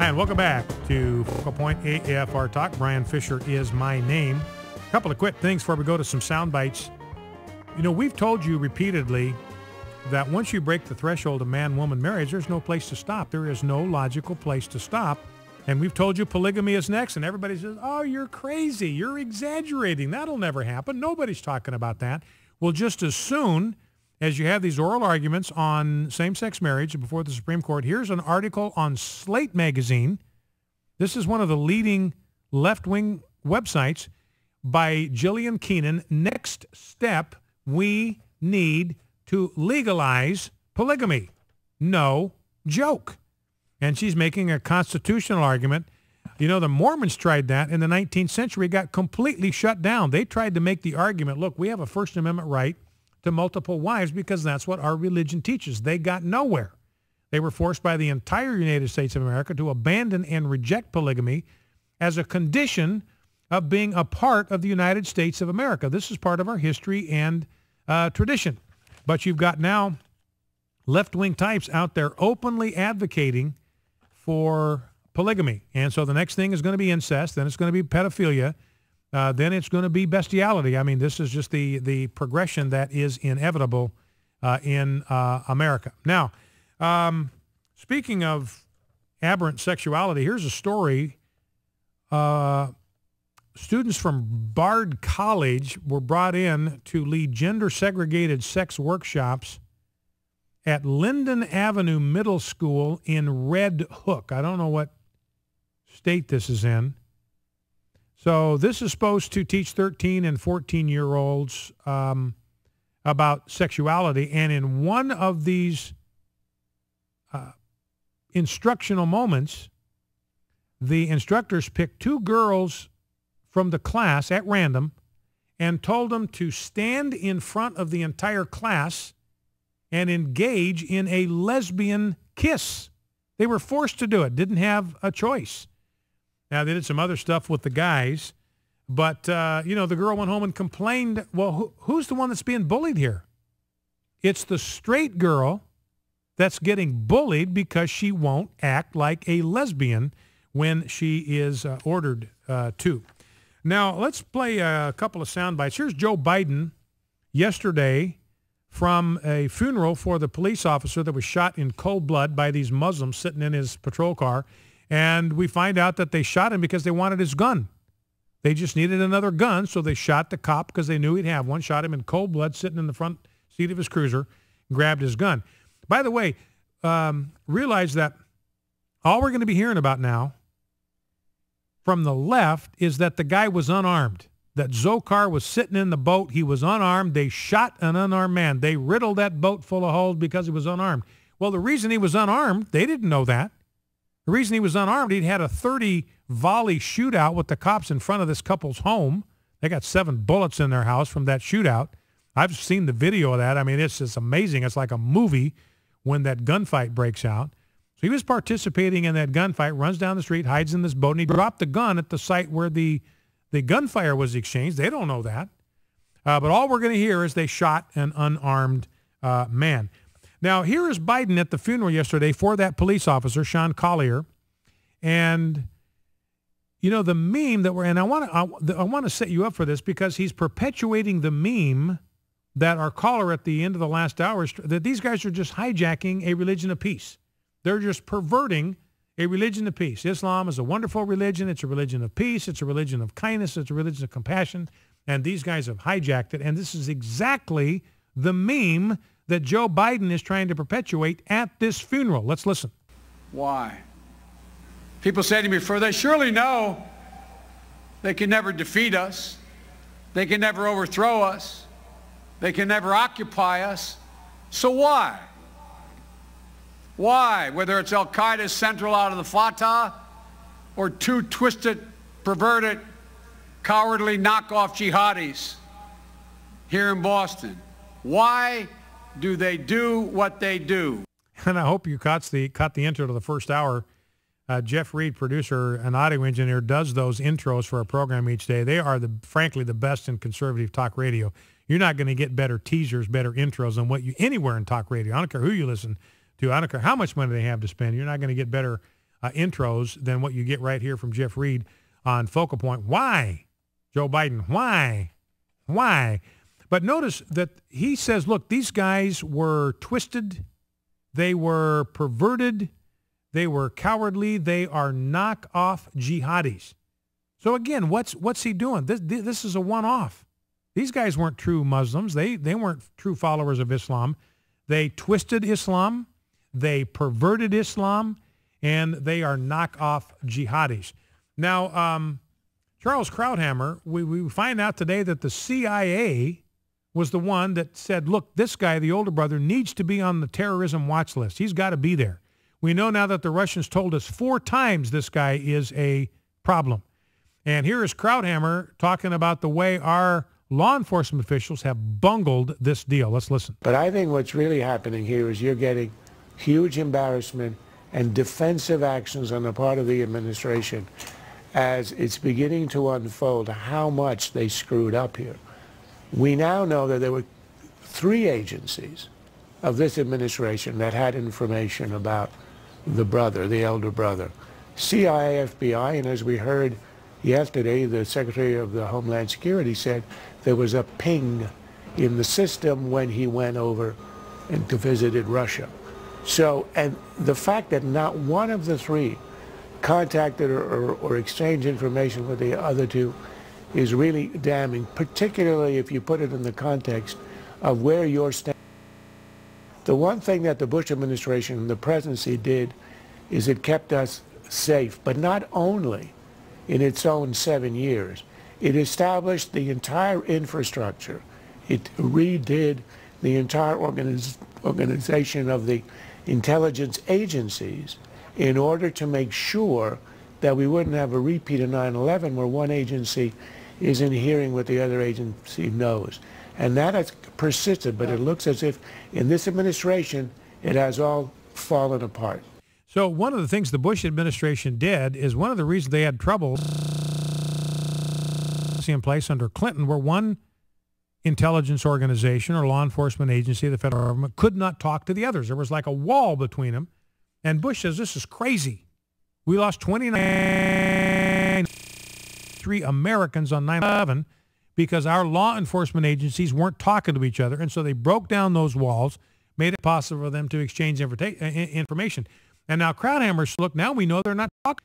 And welcome back to Focal Point AFR Talk. Brian Fisher is my name. A couple of quick things before we go to some sound bites. You know, we've told you repeatedly that once you break the threshold of man-woman marriage, there's no place to stop. There is no logical place to stop. And we've told you polygamy is next, and everybody says, oh, you're crazy. You're exaggerating. That'll never happen. Nobody's talking about that. Well, just as soon as you have these oral arguments on same-sex marriage before the Supreme Court, here's an article on Slate Magazine. This is one of the leading left-wing websites by Jillian Keenan. Next step, we need to legalize polygamy. No joke. And she's making a constitutional argument. You know, the Mormons tried that in the 19th century, got completely shut down. They tried to make the argument, look, we have a First Amendment right to multiple wives because that's what our religion teaches. They got nowhere. They were forced by the entire United States of America to abandon and reject polygamy as a condition of being a part of the United States of America. This is part of our history and tradition. But you've got now left-wing types out there openly advocating for polygamy. And so the next thing is going to be incest, then it's going to be pedophilia, then it's going to be bestiality. I mean, this is just the progression that is inevitable in America. Now, speaking of aberrant sexuality, here's a story. Students from Bard College were brought in to lead gender-segregated sex workshops at Linden Avenue Middle School in Red Hook. I don't know what state this is in. So this is supposed to teach 13 and 14-year-olds about sexuality. And in one of these instructional moments, the instructors picked two girls from the class at random and told them to stand in front of the entire class and engage in a lesbian kiss. They were forced to do it, didn't have a choice. Now, they did some other stuff with the guys, but, you know, the girl went home and complained, well, who's the one that's being bullied here? It's the straight girl that's getting bullied because she won't act like a lesbian when she is ordered to. Now, let's play a couple of sound bites. Here's Joe Biden yesterday from a funeral for the police officer that was shot in cold blood by these Muslims sitting in his patrol car. And we find out that they shot him because they wanted his gun. They just needed another gun, so they shot the cop because they knew he'd have one, shot him in cold blood sitting in the front seat of his cruiser, and grabbed his gun. By the way, realize that all we're going to be hearing about now from the left is that the guy was unarmed, that Dzhokhar was sitting in the boat. He was unarmed. They shot an unarmed man. They riddled that boat full of holes because he was unarmed. Well, the reason he was unarmed, they didn't know that. The reason he was unarmed, he'd had a 30-volley shootout with the cops in front of this couple's home. They got 7 bullets in their house from that shootout. I've seen the video of that. I mean, it's just amazing. It's like a movie when that gunfight breaks out. So he was participating in that gunfight, runs down the street, hides in this boat, and he dropped the gun at the site where the gunfire was exchanged. They don't know that. But all we're going to hear is they shot an unarmed man. Now, here is Biden at the funeral yesterday for that police officer, Sean Collier. And, you know, the meme that we're in, I want to set you up for this because he's perpetuating the meme that our caller at the end of the last hour, that these guys are just hijacking a religion of peace. They're just perverting a religion of peace. Islam is a wonderful religion. It's a religion of peace. It's a religion of kindness. It's a religion of compassion. And these guys have hijacked it. And this is exactly the meme that Joe Biden is trying to perpetuate at this funeral. Let's listen. Why? People say to me, for they surely know they can never defeat us. They can never overthrow us. They can never occupy us. So why? Why? Whether it's Al-Qaeda Central out of the Fatah or two twisted, perverted, cowardly knockoff jihadis here in Boston. Why do they do what they do? And I hope you caught the intro to the first hour. Jeff Reed, producer and audio engineer, does those intros for our program each day. They are, frankly, the best in conservative talk radio. You're not going to get better teasers, better intros than what you anywhere in talk radio. I don't care who you listen to. I don't care how much money they have to spend. You're not going to get better intros than what you get right here from Jeff Reed on Focal Point. Why, Joe Biden? Why? Why? But notice that he says, look, these guys were twisted. They were perverted. They were cowardly. They are knockoff jihadis. So again, what's he doing? This is a one-off. These guys weren't true Muslims. They weren't true followers of Islam. They twisted Islam. They perverted Islam. And they are knockoff jihadis. Now, Charles Krauthammer, we find out today that the CIA was the one that said, look, this guy, the older brother, needs to be on the terrorism watch list. He's got to be there. We know now that the Russians told us 4 times this guy is a problem. And here is Krauthammer talking about the way our law enforcement officials have bungled this deal. Let's listen. But I think what's really happening here is you're getting huge embarrassment and defensive actions on the part of the administration as it's beginning to unfold how much they screwed up here. We now know that there were 3 agencies of this administration that had information about the brother, the elder brother. CIA, FBI, and as we heard yesterday, the Secretary of the Homeland Security said there was a ping in the system when he went over and visited Russia. So, and the fact that not one of the 3 contacted or exchanged information with the other 2 is really damning, particularly if you put it in the context of where you're standing. The one thing that the Bush administration and the presidency did is it kept us safe, but not only in its own 7 years. It established the entire infrastructure. It redid the entire organization of the intelligence agencies in order to make sure that we wouldn't have a repeat of 9/11 where one agency isn't hearing what the other agency knows. And that has persisted, but it looks as if in this administration it has all fallen apart. So one of the things the Bush administration did is one of the reasons they had trouble in place under Clinton where one intelligence organization or law enforcement agency of the federal government could not talk to the others. There was like a wall between them. And Bush says, this is crazy. We lost 29 Americans on 9/11 because our law enforcement agencies weren't talking to each other. And so they broke down those walls, made it possible for them to exchange information. And now Krauthammer's, look, now we know they're not talking.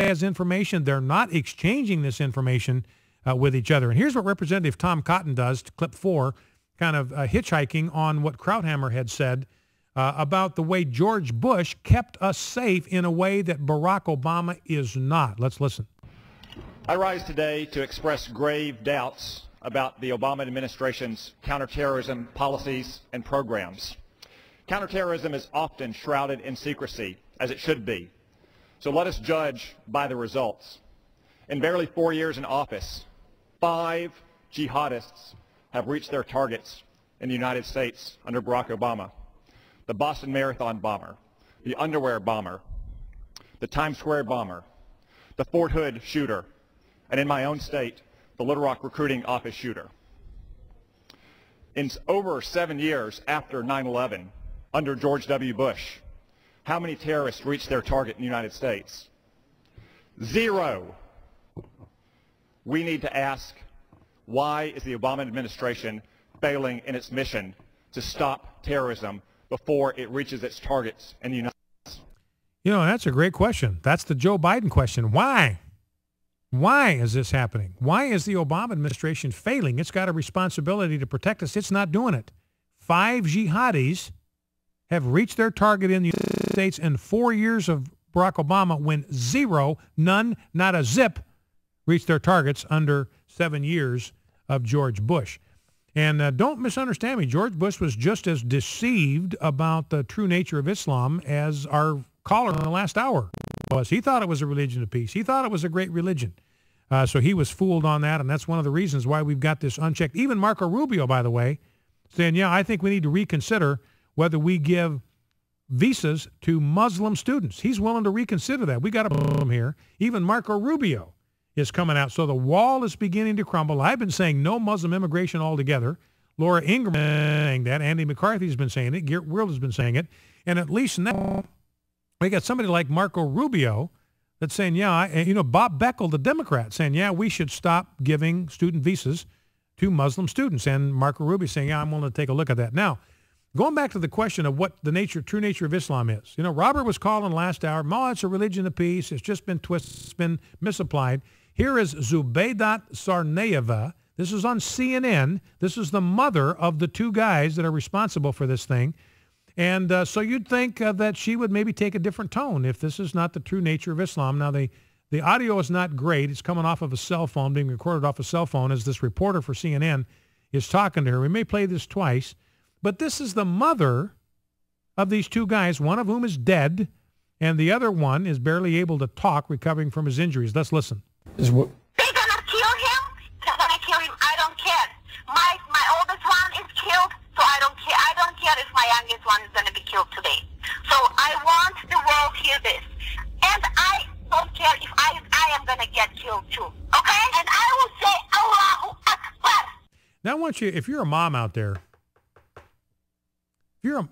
Has information. They're not exchanging this information with each other. And here's what Representative Tom Cotton does to clip 4, kind of hitchhiking on what Krauthammer had said about the way George Bush kept us safe in a way that Barack Obama is not. Let's listen. I rise today to express grave doubts about the Obama administration's counterterrorism policies and programs. Counterterrorism is often shrouded in secrecy, as it should be. So let us judge by the results. In barely 4 years in office, 5 jihadists have reached their targets in the United States under Barack Obama. The Boston Marathon bomber, the underwear bomber, the Times Square bomber, the Fort Hood shooter, and in my own state, the Little Rock recruiting office shooter. In over 7 years after 9/11, under George W. Bush, how many terrorists reached their target in the United States? 0. We need to ask, why is the Obama administration failing in its mission to stop terrorism before it reaches its targets in the United States? You know, that's a great question. That's the Joe Biden question. Why? Why is this happening? Why is the Obama administration failing? It's got a responsibility to protect us. It's not doing it. 5 jihadis have reached their target in the United States in 4 years of Barack Obama when 0, none, not a zip, reached their targets under 7 years of George Bush. And don't misunderstand me. George Bush was just as deceived about the true nature of Islam as our caller in the last hour was. He thought it was a religion of peace. He thought it was a great religion. So he was fooled on that, and that's one of the reasons why we've got this unchecked. Even Marco Rubio, by the way, saying, yeah, I think we need to reconsider whether we give visas to Muslim students. He's willing to reconsider that. We got a problem here. Even Marco Rubio is coming out. So the wall is beginning to crumble. I've been saying no Muslim immigration altogether. Laura Ingraham saying that. Andy McCarthy's been saying it. Garrett World has been saying it. And at least now we got somebody like Marco Rubio that's saying, Bob Beckel, the Democrat, saying, we should stop giving student visas to Muslim students. And Marco Rubio saying, I'm willing to take a look at that. Now, going back to the question of what the true nature of Islam is. Robert was calling last hour, it's a religion of peace. It's just been twisted. It's been misapplied. Here is Zubeydat Sarneyeva. This is on CNN. This is the mother of the two guys that are responsible for this thing. And so you'd think that she would maybe take a different tone if this is not the true nature of Islam. Now, the audio is not great. It's coming off of a cell phone, being recorded off a cell phone as this reporter for CNN is talking to her. We may play this twice. But this is the mother of these two guys, one of whom is dead, and the other one is barely able to talk, recovering from his injuries. Let's listen. They're going to kill him? They're going to kill him. I don't care. My oldest one is killed, so I don't care. I don't care if my youngest one is going to be killed today. So I want the world to hear this. And I don't care if I am going to get killed too. Okay? And I will say, Allahu Akbar. Now I want you, if you're a mom out there,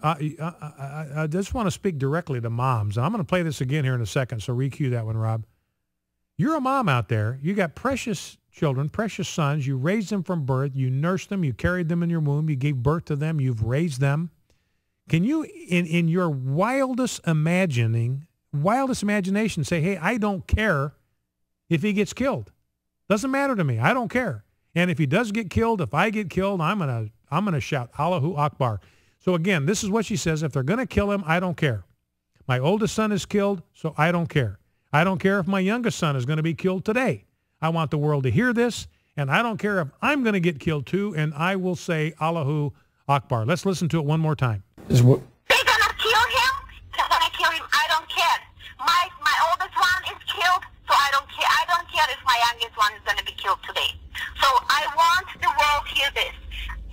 I just want to speak directly to moms. And I'm going to play this again here in a second, so recue that one, Rob. You're a mom out there. You got precious children, precious sons. You raised them from birth. You nursed them. You carried them in your womb. You gave birth to them. You've raised them. Can you, in your wildest imagination, say, hey, I don't care if he gets killed. Doesn't matter to me. I don't care. And if he does get killed, if I get killed, I'm gonna shout Allahu Akbar. So again, this is what she says. If they're going to kill him, I don't care. My oldest son is killed, so I don't care. I don't care if my youngest son is going to be killed today. I want the world to hear this, and I don't care if I'm going to get killed too, and I will say Allahu Akbar. Let's listen to it one more time. They're going to kill him? They're going to kill him. I don't care. My oldest one is killed, so I don't care. I don't care if my youngest one is going to be killed today. So I want the world to hear this.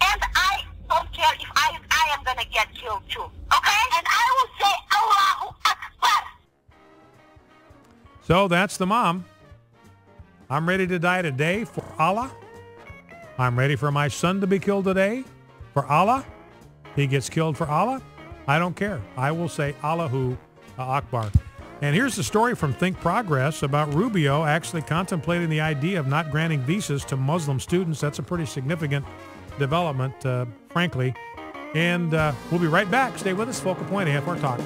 And I don't care if I am going to get killed too. Okay? And I will say Allahu Akbar. So that's the mom. I'm ready to die today for Allah. I'm ready for my son to be killed today for Allah. He gets killed for Allah. I don't care. I will say Allahu Akbar. And here's the story from Think Progress about Rubio actually contemplating the idea of not granting visas to Muslim students. That's a pretty significant development, frankly. And we'll be right back. Stay with us. Focal Point, AFR Talk.